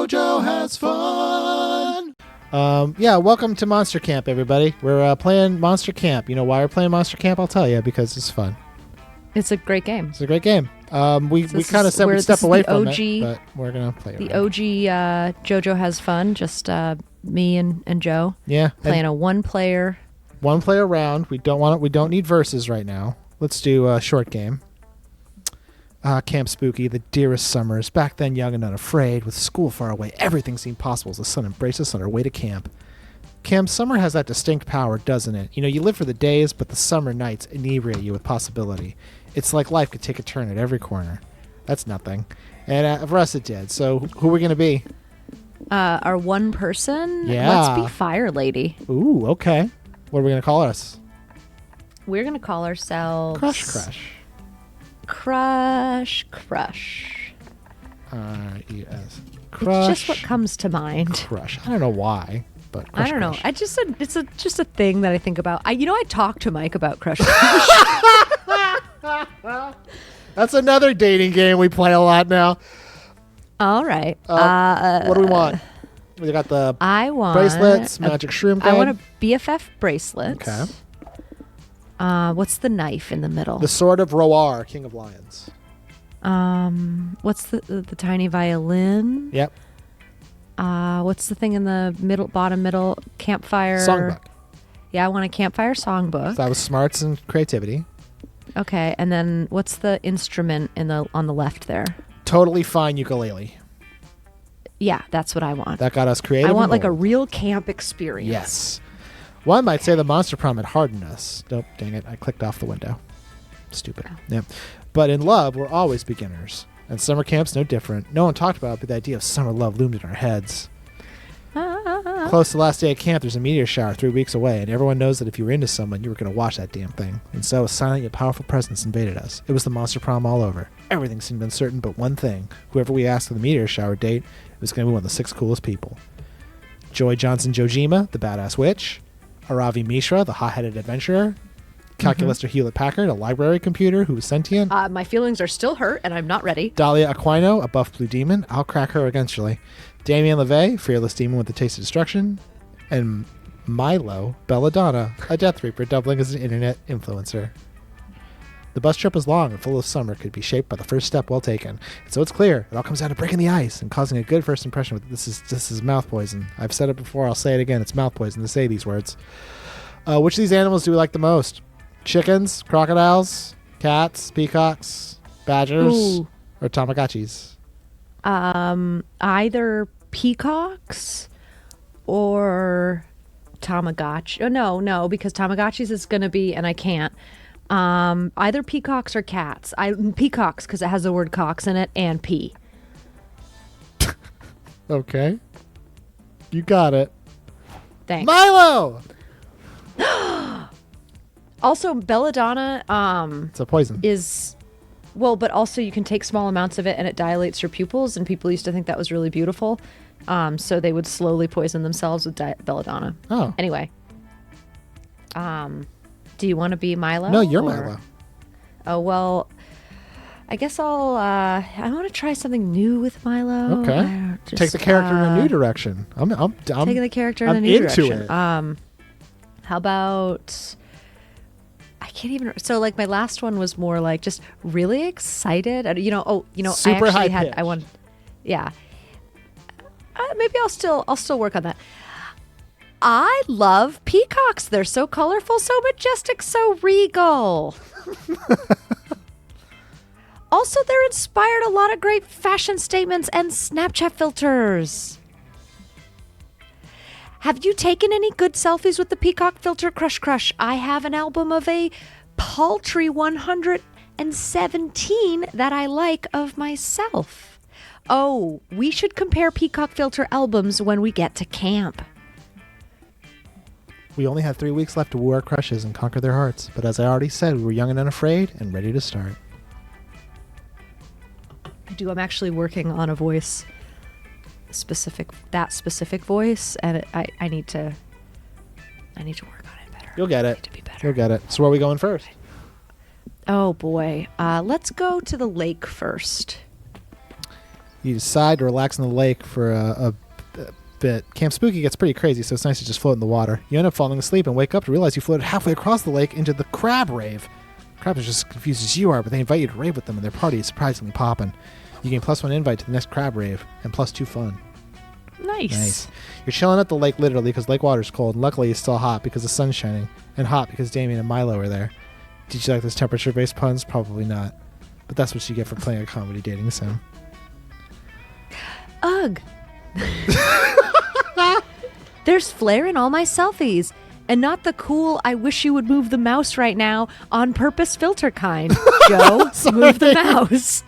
JoJo has fun. Yeah, welcome to Monster Camp, everybody. We're playing Monster Camp. You know why we're playing Monster Camp? I'll tell you, because it's fun. It's a great game. It's a great game. We kind of said we'd step away from it, but we're going to play it. The OG JoJo has fun, just me and Joe. Yeah. Playing a one-player round. We don't need verses right now. Let's do a short game. Camp Spooky, the dearest summers, back then young and unafraid, with school far away, everything seemed possible as the sun embraced us on our way to camp. Camp summer has that distinct power, doesn't it? You know, you live for the days, but the summer nights inebriate you with possibility. It's like life could take a turn at every corner. That's nothing. And for us it did. So who are we going to be? Our one person? Yeah. Let's be Fire Lady. Ooh, okay. What are we going to call us? We're going to call ourselves... Crush Crush. Crush Crush. R-E-S. Crush. It's just what comes to mind. Crush. I don't know why, but Crush, I don't know. Crush. It's just a thing that I think about. I talked to Mike about Crush. That's another dating game we play a lot now. All right. What do we want? We got the bracelets, magic shroom guide. I want a BFF bracelet. Okay. What's the knife in the middle? The Sword of Roar, King of Lions. What's the tiny violin? Yep. What's the thing in the bottom middle? Campfire. Songbook. Yeah, I want a campfire songbook. So that was smarts and creativity. Okay, and then what's the instrument on the left there? Totally Fine ukulele. Yeah, that's what I want. That got us creative. I want like a real camp experience. Yes. One might say the Monster Prom had hardened us. Nope, dang it. I clicked off the window. Stupid. Oh. Yeah. But in love, we're always beginners. And summer camp's no different. No one talked about it, but the idea of summer love loomed in our heads. Close to the last day of camp, there's a meteor shower 3 weeks away, and everyone knows that if you were into someone, you were going to watch that damn thing. And so a silent yet powerful presence invaded us. It was the Monster Prom all over. Everything seemed uncertain but one thing. Whoever we asked for the meteor shower date was going to be one of the 6 coolest people. Joy Johnson Jojima, the badass witch. Aravi Mishra, the hot-headed adventurer. Calculator Hewlett-Packard, a library computer who was sentient. My feelings are still hurt, and I'm not ready. Dahlia Aquino, a buff blue demon. I'll crack her eventually. Damien LeVay, fearless demon with the taste of destruction. And Milo, Belladonna, a Death Reaper doubling as an internet influencer. The bus trip was long and full of summer, could be shaped by the first step well taken. And so it's clear, it all comes down to breaking the ice and causing a good first impression with this is mouth poison. I've said it before, I'll say it again, it's mouth poison to say these words. Which of these animals do we like the most? Chickens, crocodiles, cats, peacocks, badgers, or Tamagotchis? Either peacocks or Tamagotchi. Oh, no, because Tamagotchis is going to be, and I can't. Either peacocks or cats. Peacocks because it has the word cocks in it and pee. Okay. You got it. Thanks. Milo! Also, belladonna it's a poison. But also you can take small amounts of it and it dilates your pupils, and people used to think that was really beautiful. So they would slowly poison themselves with belladonna. Oh. Anyway. Do you want to be Milo? No, you're Milo. Oh, well, I guess I want to try something new with Milo. Okay. Take the character in a new direction. I'm taking the character in a new direction. It. How about... I can't even... So, like, my last one was more like just really excited. Super I actually high had... pitch. I want... Yeah. Maybe I'll still work on that. I love peacocks. They're so colorful, so majestic, so regal. Also, they're inspired a lot of great fashion statements and Snapchat filters. Have you taken any good selfies with the peacock filter, Crush? I have an album of a paltry 117 that I like of myself. Oh, we should compare peacock filter albums when we get to camp. We only had 3 weeks left to woo our crushes and conquer their hearts, but as I already said, we were young and unafraid and ready to start. I'm actually working on a voice, specific voice, and I need to work on it better. You'll get it. I need to be better. You'll get it. So where are we going first? Oh boy, let's go to the lake first. You decide to relax in the lake for a bit. Camp Spooky gets pretty crazy, so it's nice to just float in the water. You end up falling asleep and wake up to realize you floated halfway across the lake into the crab rave. Crabs are just as confused as you are, but they invite you to rave with them, and their party is surprisingly poppin'. You gain +1 invite to the next crab rave and +2 fun. Nice. You're chilling at the lake literally because lake water's cold, and luckily it's still hot because the sun's shining, and hot because Damien and Milo are there. Did you like those temperature-based puns? Probably not. But that's what you get for playing a comedy dating sim. Ugh. There's flair in all my selfies, and not the cool I wish you would move the mouse right now on purpose filter kind. Joe, move the mouse.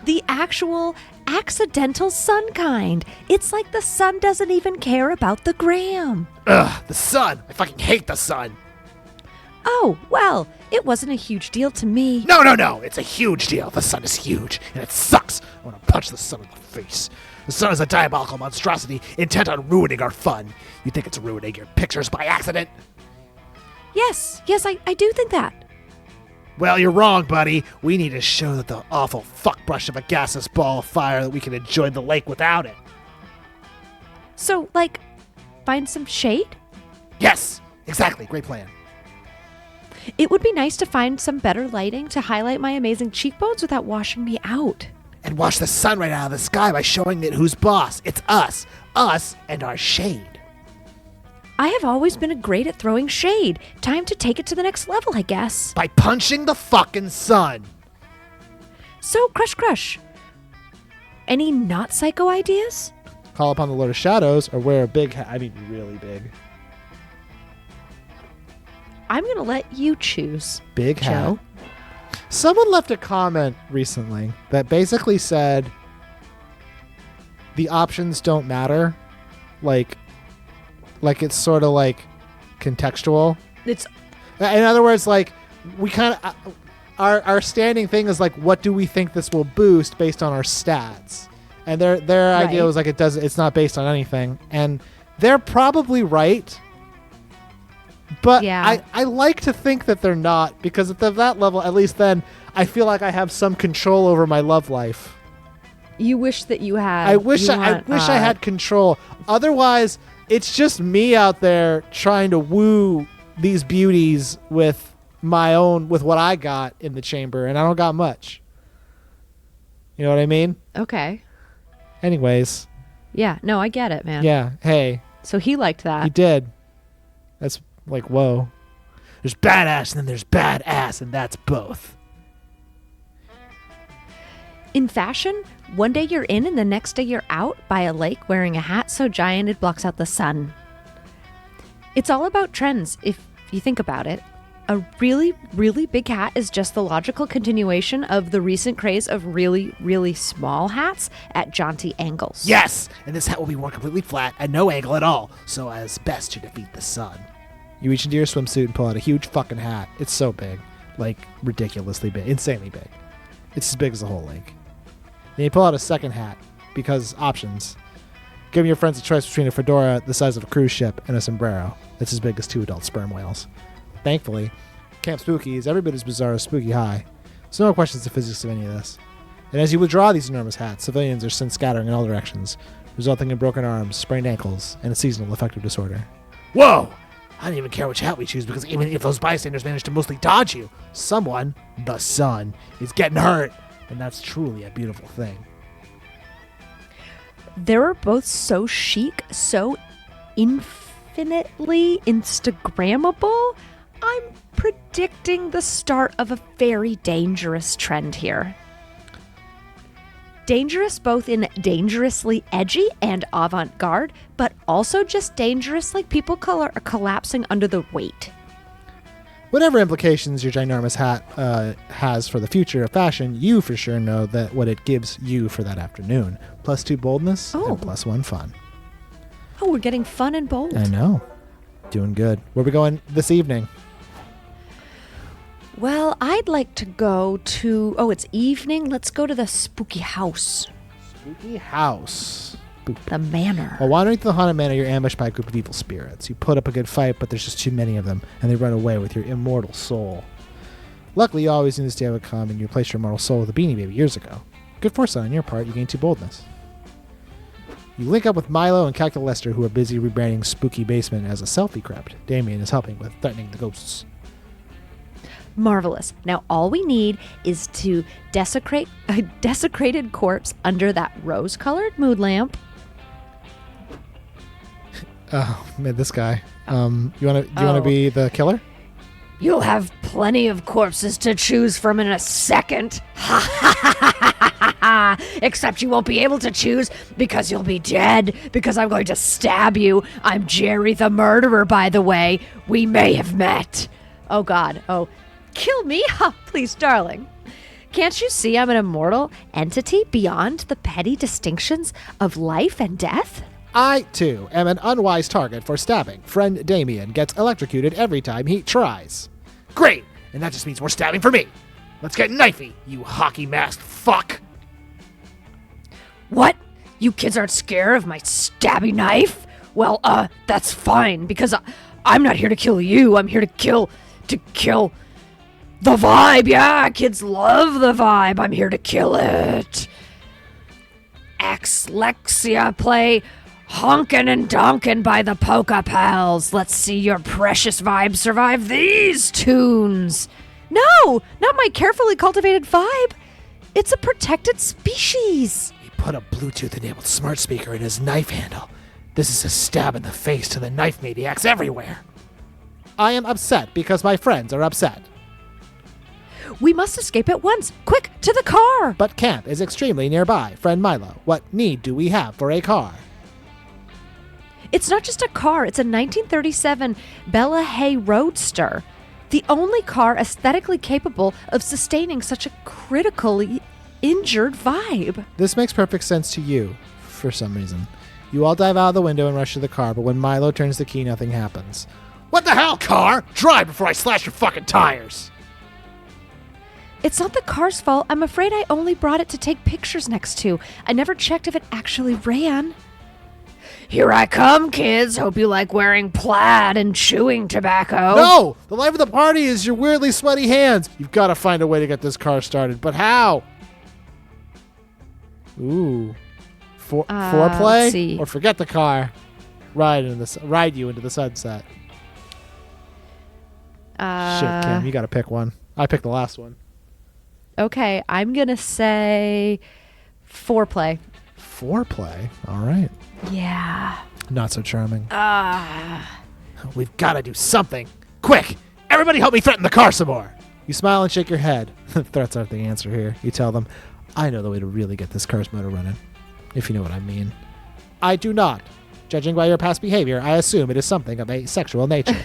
The actual accidental sun kind. It's like the sun doesn't even care about the gram. Ugh, the sun. I fucking hate the sun. Oh, well, it wasn't a huge deal to me. No. It's a huge deal. The sun is huge, and it sucks. I want to punch the sun in the face. The sun is a diabolical monstrosity intent on ruining our fun. You think it's ruining your pictures by accident? Yes, I do think that. Well, you're wrong, buddy. We need to show that the awful fuckbrush of a gaseous ball of fire that we can enjoy the lake without it. So, find some shade? Yes, exactly. Great plan. It would be nice to find some better lighting to highlight my amazing cheekbones without washing me out. And wash the sun right out of the sky by showing it who's boss. It's us. Us and our shade. I have always been great at throwing shade. Time to take it to the next level, I guess. By punching the fucking sun. So, Crush. Any not psycho ideas? Call upon the Lord of Shadows or wear a big hat. I mean, really big. I'm going to let you choose. Big hat. Joe. Someone left a comment recently that basically said the options don't matter. Like it's sort of like contextual. It's in other words, like we kind of our standing thing is like, what do we think this will boost based on our stats? And their idea was like it's not based on anything, and they're probably right. But yeah. I like to think that they're not, because at that level, at least then, I feel like I have some control over my love life. You wish that you had. I wish I had control. Otherwise, it's just me out there trying to woo these beauties with what I got in the chamber, and I don't got much. You know what I mean? Okay. Anyways. Yeah. No, I get it, man. Yeah. Hey. So he liked that. He did. That's like, whoa. There's badass and then there's badass, and that's both. In fashion, one day you're in and the next day you're out by a lake wearing a hat so giant it blocks out the sun. It's all about trends, if you think about it. A really, really big hat is just the logical continuation of the recent craze of really, really small hats at jaunty angles. Yes! And this hat will be worn completely flat at no angle at all, so as best to defeat the sun. You reach into your swimsuit and pull out a huge fucking hat. It's so big. Like, ridiculously big. Insanely big. It's as big as the whole lake. Then you pull out a second hat, because options. Giving your friends a choice between a fedora the size of a cruise ship and a sombrero that's as big as 2 adult sperm whales. Thankfully, Camp Spooky is every bit as bizarre as Spooky High, so no questions the physics of any of this. And as you withdraw these enormous hats, civilians are sent scattering in all directions, resulting in broken arms, sprained ankles, and a seasonal affective disorder. Whoa! I don't even care which hat we choose, because even if those bystanders manage to mostly dodge you, someone, the sun, is getting hurt, and that's truly a beautiful thing. They're both so chic, so infinitely Instagrammable. I'm predicting the start of a very dangerous trend here. Dangerous both in dangerously edgy and avant-garde, but also just dangerous like people are collapsing under the weight. Whatever implications your ginormous hat has for the future of fashion, you for sure know that what it gives you for that afternoon. +2 boldness and +1 fun. Oh, we're getting fun and bold. I know. Doing good. Where are we going this evening? Well, I'd like to go to... Oh, it's evening. Let's go to the spooky house. Spooky house. Boop. The manor. While wandering through the haunted manor, you're ambushed by a group of evil spirits. You put up a good fight, but there's just too many of them, and they run away with your immortal soul. Luckily, you always knew this day would come, and you replaced your immortal soul with a Beanie Baby years ago. Good foresight on your part, you gained 2 boldness. You link up with Milo and Calcul Lester, who are busy rebranding Spooky Basement as a selfie crypt. Damien is helping with threatening the ghosts. Marvelous. Now all we need is to desecrate a desecrated corpse under that rose-colored mood lamp. Oh, man, this guy. You want to be the killer? You'll have plenty of corpses to choose from in a second. Except you won't be able to choose because you'll be dead, because I'm going to stab you. I'm Jerry the murderer, by the way. We may have met. Oh, God. Oh, kill me? Please, darling. Can't you see I'm an immortal entity beyond the petty distinctions of life and death? I, too, am an unwise target for stabbing. Friend Damien gets electrocuted every time he tries. Great! And that just means more stabbing for me. Let's get knifey, you hockey-masked fuck! What? You kids aren't scared of my stabby knife? Well, that's fine, because I'm not here to kill you. I'm here to kill the vibe. Yeah, kids love the vibe. I'm here to kill it. Axlexia play Honkin' and Donkin' by the Polka Pals. Let's see your precious vibe survive these tunes. No, not my carefully cultivated vibe. It's a protected species. He put a Bluetooth-enabled smart speaker in his knife handle. This is a stab in the face to the knife maniacs everywhere. I am upset because my friends are upset. We must escape at once. Quick, to the car. But camp is extremely nearby. Friend Milo, what need do we have for a car? It's not just a car. It's a 1937 Bella Hay Roadster. The only car aesthetically capable of sustaining such a critically injured vibe. This makes perfect sense to you, for some reason. You all dive out of the window and rush to the car, but when Milo turns the key, nothing happens. What the hell, car? Drive before I slash your fucking tires! It's not the car's fault. I'm afraid I only brought it to take pictures next to. I never checked if it actually ran. Here I come, kids. Hope you like wearing plaid and chewing tobacco. No! The life of the party is your weirdly sweaty hands. You've got to find a way to get this car started, but how? Ooh. Foreplay? Let's see. Or forget the car. Ride you into the sunset. Shit, Kim, you got to pick one. I picked the last one. Okay, I'm going to say foreplay. Foreplay? All right. Yeah. Not so charming. We've got to do something. Quick! Everybody help me threaten the car some more! You smile and shake your head. Threats aren't the answer here. You tell them, I know the way to really get this car's motor running. If you know what I mean. I do not. Judging by your past behavior, I assume it is something of a sexual nature.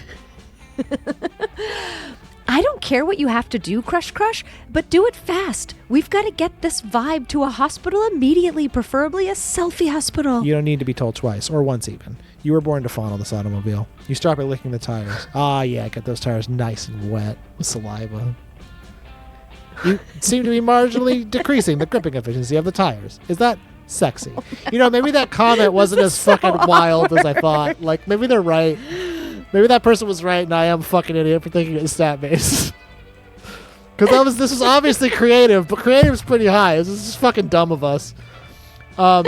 I don't care what you have to do, Crush, but do it fast. We've got to get this vibe to a hospital immediately, preferably a selfie hospital. You don't need to be told twice, or once even. You were born to fondle this automobile. You start by licking the tires. Ah, yeah, get those tires nice and wet with saliva. You seem to be marginally decreasing the gripping efficiency of the tires. Is that sexy? You know, maybe that comment wasn't as fucking wild as I thought. Like, maybe they're right. Maybe that person was right, and I am a fucking idiot for thinking it's stat based. Because this was obviously creative, but creative's pretty high. This is just fucking dumb of us. Hell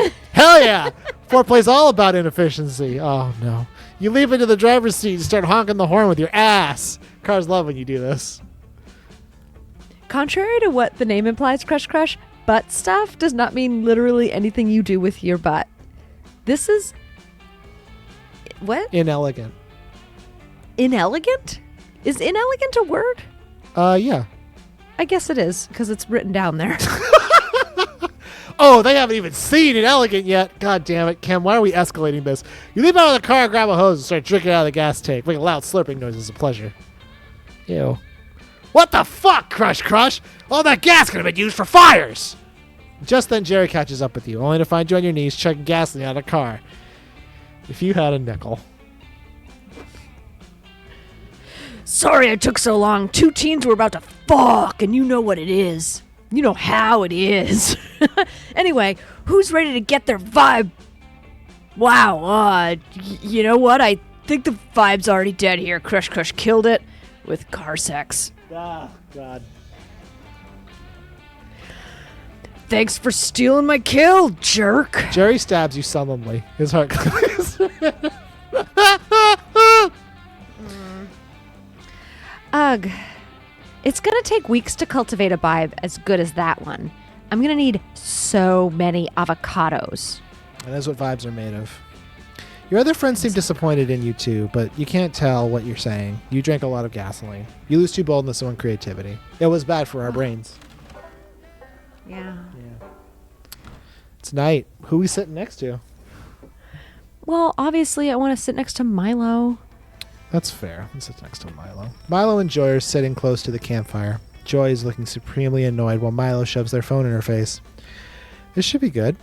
yeah! Foreplay's all about inefficiency. Oh no! You leap into the driver's seat and start honking the horn with your ass. Cars love when you do this. Contrary to what the name implies, Crush, butt stuff does not mean literally anything you do with your butt. This is what? Inelegant. Inelegant? Is inelegant a word? Yeah. I guess it is, because it's written down there. Oh, they haven't even seen Inelegant yet. God damn it, Kim, why are we escalating this? You leap out of the car, grab a hose, and start drinking out of the gas tank. Make a loud slurping noise as a pleasure. Ew. What the fuck, Crush? All that gas could have been used for fires! Just then, Jerry catches up with you, only to find you on your knees chugging gasoline out of the car. If you had a nickel. Sorry I took so long. Two teens were about to fuck, and you know what it is. You know how it is. Anyway, who's ready to get their vibe? Wow, you know what? I think the vibe's already dead here. Crush killed it with car sex. Ah, God. Thanks for stealing my kill, jerk. Jerry stabs you sullenly. His heart clicks. Ugh. It's going to take weeks to cultivate a vibe as good as that one. I'm going to need so many avocados. And that's what vibes are made of. Your other friends seem disappointed in you too, but you can't tell what you're saying. You drank a lot of gasoline. You lose 2 boldness and 1 creativity. It was bad for our brains. Yeah. It's night. Who we sitting next to? Well, obviously, I want to sit next to Milo. That's fair. Let's sit next to Milo. Milo and Joy are sitting close to the campfire. Joy is looking supremely annoyed while Milo shoves their phone in her face. This should be good.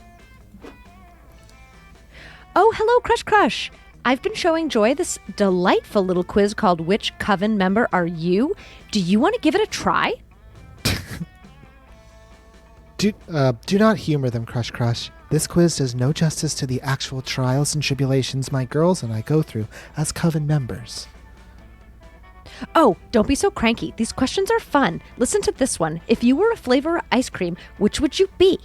Oh, hello, Crush Crush. I've been showing Joy this delightful little quiz called Which Coven Member Are You? Do you want to give it a try? Do not humor them, Crush Crush. This quiz does no justice to the actual trials and tribulations my girls and I go through as coven members. Oh, don't be so cranky. These questions are fun. Listen to this one. If you were a flavor of ice cream, which would you be?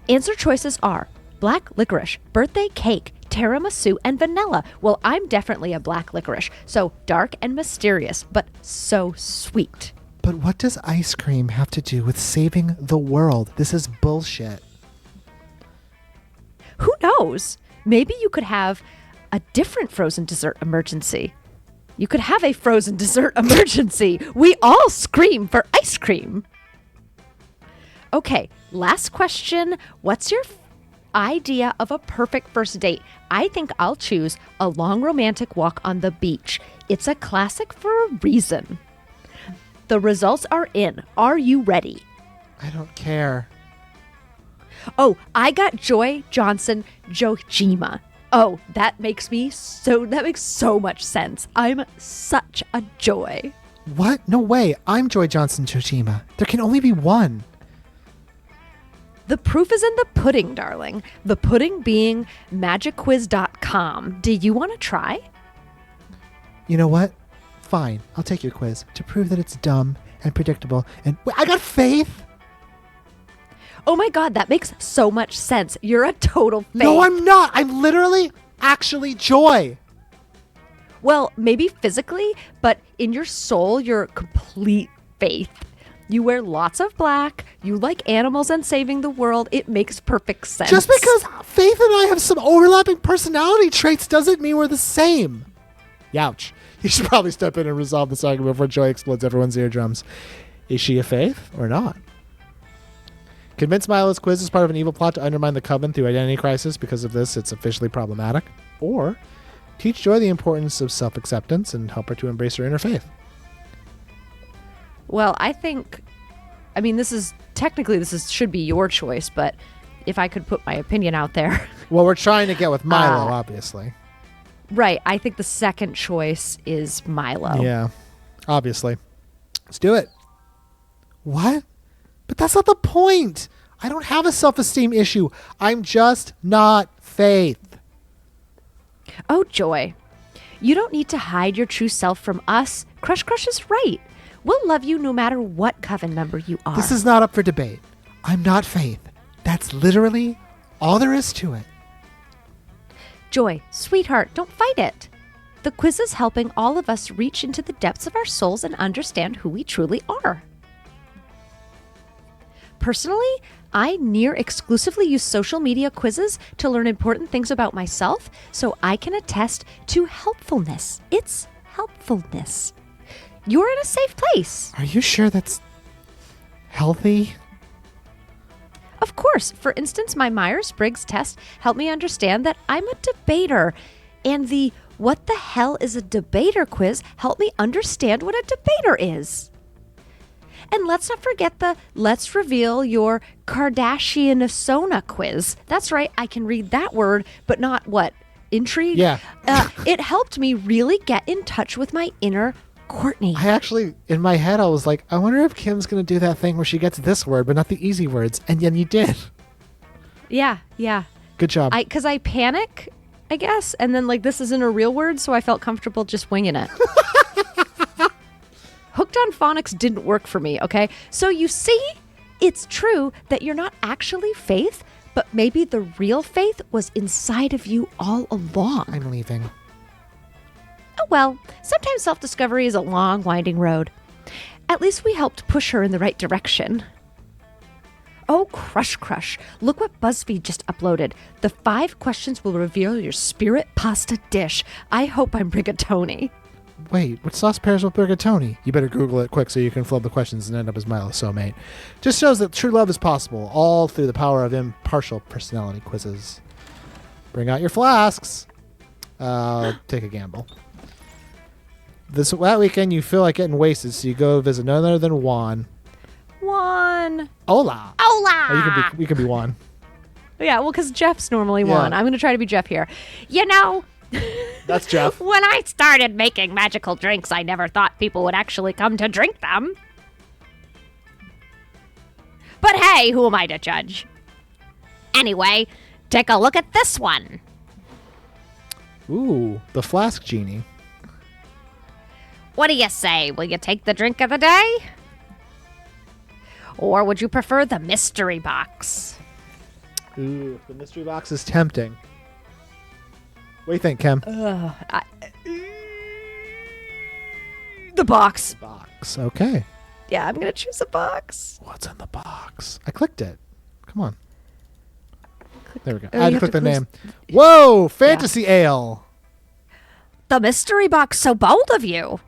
Answer choices are black licorice, birthday cake, tiramisu, and vanilla. Well, I'm definitely a black licorice, so dark and mysterious, but so sweet. But what does ice cream have to do with saving the world? This is bullshit. Who knows? Maybe you could have a different frozen dessert emergency. You could have a frozen dessert emergency. We all scream for ice cream. Okay, last question. What's your idea of a perfect first date? I think I'll choose a long romantic walk on the beach. It's a classic for a reason. The results are in. Are you ready? I don't care. Oh, I got Joy Johnson Jojima. Oh, that makes so much sense. I'm such a joy. What? No way. I'm Joy Johnson Jojima. There can only be one. The proof is in the pudding, darling. The pudding being magicquiz.com. Do you want to try? You know what? Fine. I'll take your quiz to prove that it's dumb and predictable. And I got faith. Oh my God, that makes so much sense. You're a total faith. No, I'm not. I'm literally actually Joy. Well, maybe physically, but in your soul, you're complete faith. You wear lots of black. You like animals and saving the world. It makes perfect sense. Just because Faith and I have some overlapping personality traits doesn't mean we're the same. Youch. You should probably step in and resolve this argument before Joy explodes everyone's eardrums. Is she a Faith or not? Convince Milo's quiz is part of an evil plot to undermine the coven through identity crisis. Because of this, it's officially problematic. Or teach Joy the importance of self-acceptance and help her to embrace her inner faith. Well, this should be your choice, but if I could put my opinion out there. Well, we're trying to get with Milo, obviously. Right. I think the second choice is Milo. Yeah, obviously. Let's do it. What? But that's not the point. I don't have a self-esteem issue. I'm just not Faith. Oh, Joy. You don't need to hide your true self from us. Crush Crush is right. We'll love you no matter what coven member you are. This is not up for debate. I'm not Faith. That's literally all there is to it. Joy, sweetheart, don't fight it. The quiz is helping all of us reach into the depths of our souls and understand who we truly are. Personally, I near exclusively use social media quizzes to learn important things about myself, so I can attest to helpfulness. It's helpfulness. You're in a safe place. Are you sure that's healthy? Of course. For instance, my Myers-Briggs test helped me understand that I'm a debater. And the What the Hell is a Debater quiz helped me understand what a debater is. And let's not forget the Let's Reveal Your Kardashian-Sona quiz. That's right, I can read that word, but not what? Intrigue? Yeah. It helped me really get in touch with my inner Courtney. I actually, in my head, I was like, I wonder if Kim's going to do that thing where she gets this word, but not the easy words. And then you did. Yeah. Good job. Because I panic, I guess. And then, this isn't a real word, so I felt comfortable just winging it. Hooked on phonics didn't work for me, okay? So you see, it's true that you're not actually Faith, but maybe the real Faith was inside of you all along. I'm leaving. Oh well, sometimes self-discovery is a long, winding road. At least we helped push her in the right direction. Oh, Crush. Look what BuzzFeed just uploaded. The 5 questions will reveal your spirit pasta dish. I hope I'm rigatoni. Wait, what sauce pairs with rigatoni? You better Google it quick so you can flub the questions and end up as Milo's soulmate. Just shows that true love is possible, all through the power of impartial personality quizzes. Bring out your flasks. Take a gamble. That weekend you feel like getting wasted, so you go visit none other than Juan. Juan. Hola. Hola. Oh, you can be Juan. Yeah, well, because Jeff's normally Juan. I'm going to try to be Jeff here. You know... That's Jeff. When I started making magical drinks, I never thought people would actually come to drink them. But hey, who am I to judge? Anyway, take a look at this one. Ooh, the flask genie. What do you say? Will you take the drink of the day? Or would you prefer the mystery box? Ooh, the mystery box is tempting. What do you think, Kim? The box. Box. Okay. Yeah, I'm going to choose a box. What's in the box? I clicked it. Come on. There we go. Oh, I had you to have click the to name. Whoa! Fantasy Ale. The mystery box, so bold of you.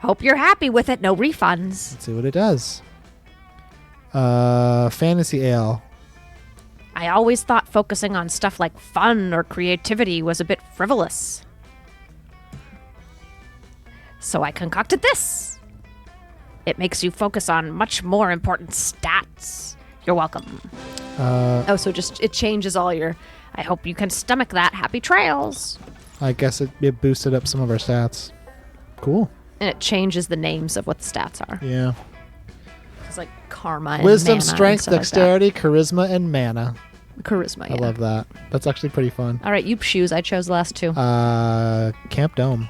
Hope you're happy with it. No refunds. Let's see what it does. Fantasy Ale. I always thought focusing on stuff like fun or creativity was a bit frivolous. So I concocted this. It makes you focus on much more important stats. You're welcome. So it changes all your... I hope you can stomach that. Happy trails. I guess it boosted up some of our stats. Cool. And it changes the names of what the stats are. Yeah. It's like karma and Wisdom, mana strength, and dexterity, charisma, and mana. Charisma, yeah. I love that. That's actually pretty fun. All right, you choose. I chose the last 2. Camp Dome.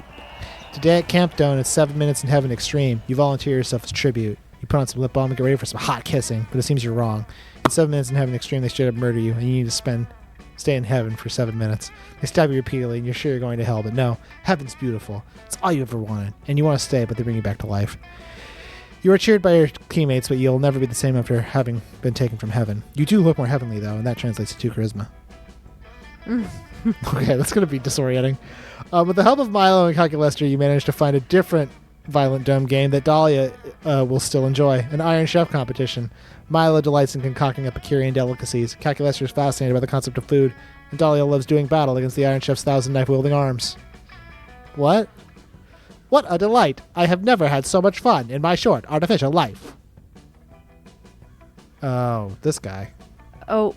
Today at Camp Dome, it's 7 Minutes in Heaven Extreme. You volunteer yourself as tribute. You put on some lip balm and get ready for some hot kissing, but it seems you're wrong. In 7 Minutes in Heaven Extreme, they straight up murder you, and you need to stay in heaven for 7 minutes. They stab you repeatedly, and you're sure you're going to hell, but no, heaven's beautiful. It's all you ever wanted, and you want to stay, but they bring you back to life. You are cheered by your teammates, but you'll never be the same after having been taken from heaven. You do look more heavenly, though, and that translates to 2 charisma. Okay, that's going to be disorienting. With the help of Milo and Calculester, you manage to find a different Violent Dome game that Dahlia will still enjoy, an Iron Chef competition. Milo delights in concocting Epicurean delicacies. Calculester is fascinated by the concept of food, and Dahlia loves doing battle against the Iron Chef's 1,000 knife-wielding arms. What? What a delight! I have never had so much fun in my short, artificial life. Oh, this guy. Oh,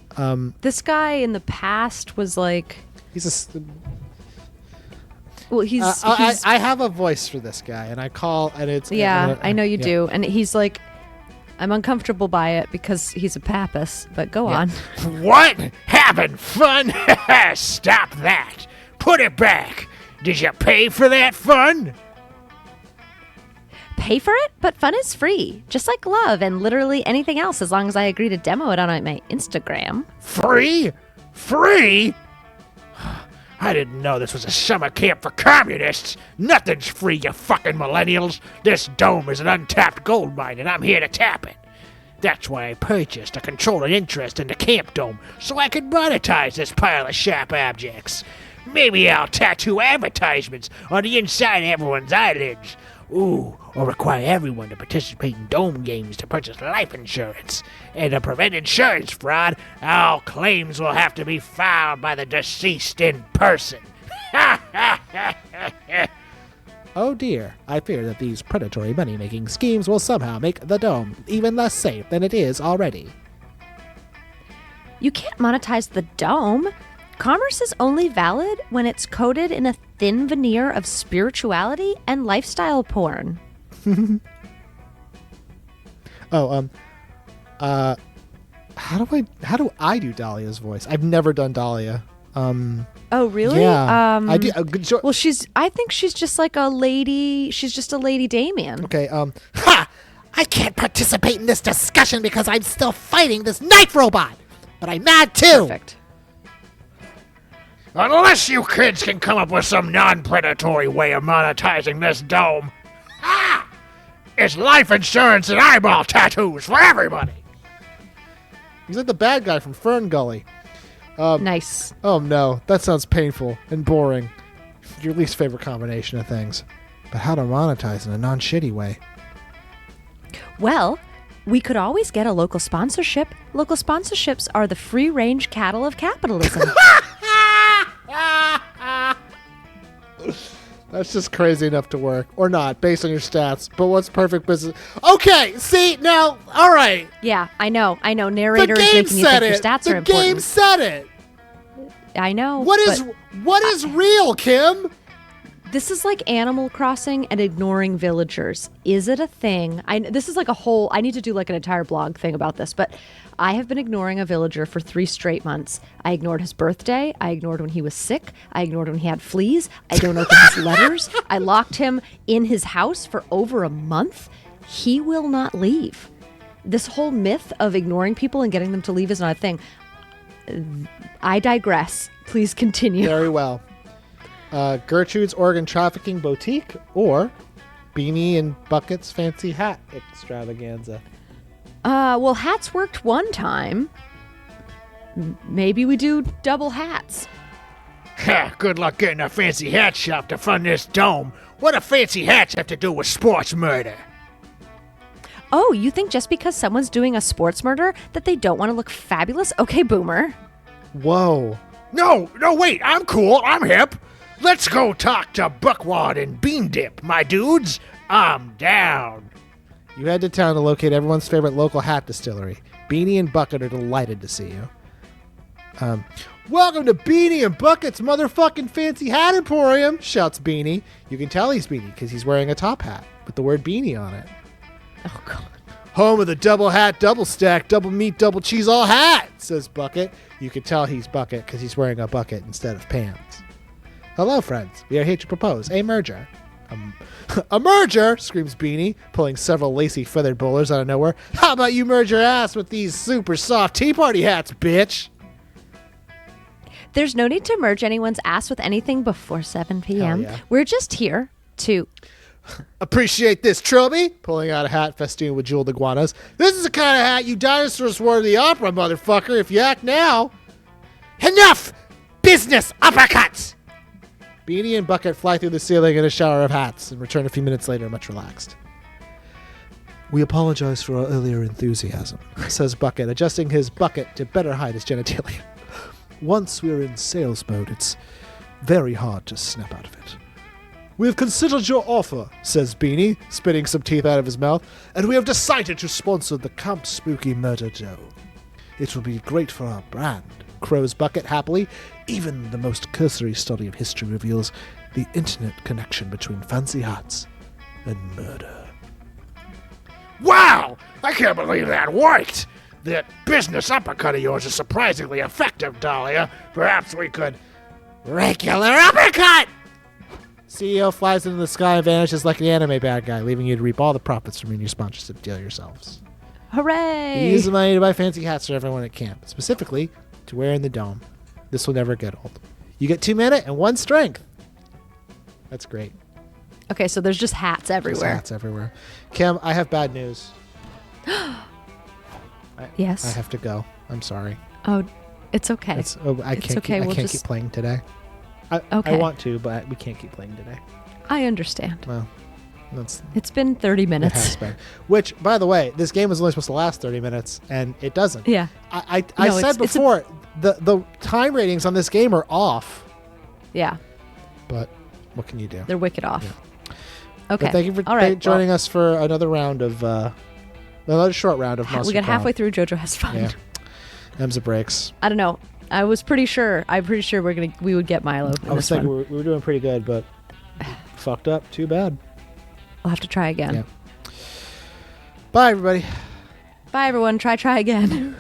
this guy in the past was like... He's a... Well, he's I have a voice for this guy, and I call, and it's... Yeah, I know you do. And he's like... I'm uncomfortable by it because he's a papist, but go on. What? Having fun? Stop that. Put it back. Did you pay for that fun? Pay for it? But fun is free. Just like love and literally anything else as long as I agree to demo it on my Instagram. Free? Free? I didn't know this was a summer camp for communists. Nothing's free, you fucking millennials. This dome is an untapped gold mine, and I'm here to tap it. That's why I purchased a controlling interest in the camp dome, so I could monetize this pile of sharp objects. Maybe I'll tattoo advertisements on the inside of everyone's eyelids. Ooh, or require everyone to participate in dome games to purchase life insurance. And to prevent insurance fraud, all claims will have to be filed by the deceased in person. Oh dear, I fear that these predatory money-making schemes will somehow make the dome even less safe than it is already. You can't monetize the dome. Commerce is only valid when it's coated in a thin veneer of spirituality and lifestyle porn. How do I do Dahlia's voice? I've never done Dahlia. Oh, really? Yeah. I do. Well, I think she's just like a lady. She's just a lady Damien. Okay. Ha! I can't participate in this discussion because I'm still fighting this knife robot. But I'm mad too. Perfect. Unless you kids can come up with some non-predatory way of monetizing this dome. Ha! It's life insurance and eyeball tattoos for everybody. He's like the bad guy from Fern Gully. Nice. Oh no, that sounds painful and boring. Your least favorite combination of things. But how to monetize in a non-shitty way? Well, we could always get a local sponsorship. Local sponsorships are the free-range cattle of capitalism. That's just crazy enough to work. Or not, based on your stats. But what's perfect business? Okay, see, now, all right. Yeah, I know. Narrator The is game making you said think your it. stats The are important. game said it. I know. What but is real, Kim? this is like Animal Crossing and ignoring villagers. Is it a thing? This is like a whole. I need to do like an entire blog thing about this, but I have been ignoring a villager for 3 straight months. I ignored his birthday. I ignored when he was sick. I ignored when he had fleas. I don't open his letters. I locked him in his house for over a month. He will not leave. This whole myth of ignoring people and getting them to leave is not a thing. I digress. Please continue. Very well. Gertrude's Organ Trafficking Boutique or Beanie and Bucket's Fancy Hat Extravaganza. Well, hats worked one time. Maybe we do double hats. Ha, good luck getting a fancy hat shop to fund this dome. What do fancy hats have to do with sports murder? Oh, you think just because someone's doing a sports murder that they don't want to look fabulous? Okay, boomer. Whoa. No, wait, I'm cool, I'm hip. Let's go talk to Buckwad and Bean Dip, my dudes. I'm down. You head to town to locate everyone's favorite local hat distillery. Beanie and Bucket are delighted to see you. Welcome to Beanie and Bucket's motherfucking fancy hat emporium, shouts Beanie. You can tell he's Beanie because he's wearing a top hat with the word Beanie on it. Oh, God. Home of the double hat, double stack, double meat, double cheese, all hat, says Bucket. You can tell he's Bucket because he's wearing a bucket instead of pants. Hello, friends. We are here to propose a merger. A merger, screams Beanie, pulling several lacy feathered bowlers out of nowhere. How about you merge your ass with these super soft tea party hats, bitch? There's no need to merge anyone's ass with anything before 7 p.m. Hell yeah. We're just here to... Appreciate this, Trilby, pulling out a hat festooned with jeweled iguanas. This is the kind of hat you dinosaurs wore to the opera, motherfucker, if you act now. Enough! Business uppercuts! Beanie and Bucket fly through the ceiling in a shower of hats and return a few minutes later much relaxed. We apologize for our earlier enthusiasm, says Bucket, adjusting his bucket to better hide his genitalia. Once we're in sales mode, it's very hard to snap out of it. We have considered your offer, says Beanie, spitting some teeth out of his mouth, and we have decided to sponsor the Camp Spooky Murder Dome. It will be great for our brand, crows Bucket happily. Even the most cursory study of history reveals the intimate connection between fancy hats and murder. Wow! I can't believe that worked! That business uppercut of yours is surprisingly effective, Dahlia. Perhaps we could... regular uppercut! CEO flies into the sky and vanishes like an anime bad guy, leaving you to reap all the profits from your new sponsorship deal yourselves. Hooray! You use the money to buy fancy hats for everyone at camp, specifically to wear in the dome. This will never get old. You get 2 minute and 1 strength. That's great. Okay, so there's just hats everywhere. There's hats everywhere. Kim, I have bad news. Yes. I have to go. I'm sorry. Oh, it's okay. I can't keep playing today. Okay. I want to, but we can't keep playing today. I understand. Well, it's been 30 it minutes. has been. Which, by the way, this game was only supposed to last 30 minutes, and it doesn't. Yeah. I No, said before, the time ratings on this game are off, Yeah, but what can you do? they're wicked off. Yeah. Okay. But thank you for All right, joining us for another round of, another short round of Monster we got Prom. halfway through. JoJo has fun. Yeah. Them's the breaks. I don't know. I'm pretty sure we would get Milo. I was thinking we were doing pretty good, but fucked up. Too bad. We'll have to try again. Yeah. Bye, everybody. Bye, everyone. Try again.